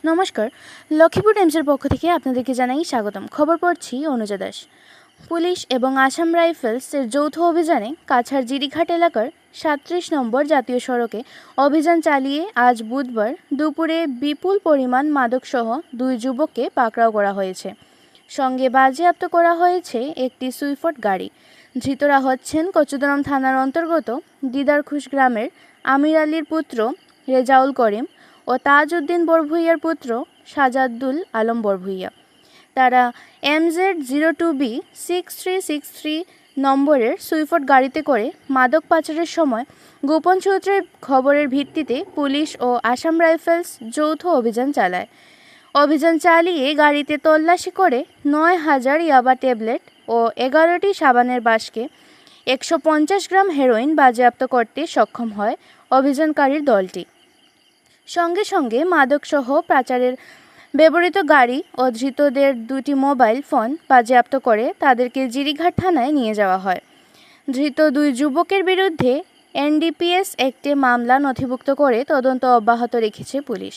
নমস্কার। লক্ষ্মীপুর টাইমসের পক্ষ থেকে আপনাদেরকে জানাই স্বাগতম। খবর পড়ছি অনুজা দাস। পুলিশ এবং আসাম রাইফেলসের যৌথ অভিযানে কাছাড় জিরিঘাট এলাকার 37 নম্বর জাতীয় সড়কে অভিযান চালিয়ে আজ বুধবার দুপুরে বিপুল পরিমাণ মাদকসহ 2 যুবককে পাকড়াও করা হয়েছে। সঙ্গে বাজেয়াপ্ত করা হয়েছে একটি সুইফট গাড়ি। ধৃতরা হচ্ছেন কচুদরম থানার অন্তর্গত দিদারখুশ গ্রামের আমির আলীর পুত্র রেজাউল করিম ও তাজউদ্দিন বরভূইয়ার পুত্র সাজাদুল আলম বরভূইয়া। তারা MZ-02B 6363 নম্বরের সুইফট গাড়িতে করে মাদক পাচারের সময় গোপন সূত্রের খবরের ভিত্তিতে পুলিশ ও আসাম রাইফেলস যৌথ অভিযান চালায়। অভিযান চালিয়ে গাড়িতে তল্লাশি করে 9000 ইয়াবা ট্যাবলেট ও 11টি সাবানের বাসকে 150 গ্রাম হেরোইন বাজেয়াপ্ত করতে সক্ষম হয় অভিযানকারীর দলটি। সঙ্গে সঙ্গে মাদকসহ পাচারের ব্যবহৃত গাড়ি ও ধৃতদের 2টি মোবাইল ফোন বাজেয়াপ্ত করে তাদেরকে জিরিঘাট থানায় নিয়ে যাওয়া হয়। ধৃত 2 যুবকের বিরুদ্ধে NDPS অ্যাক্টে মামলা নথিভুক্ত করে তদন্ত অব্যাহত রেখেছে পুলিশ।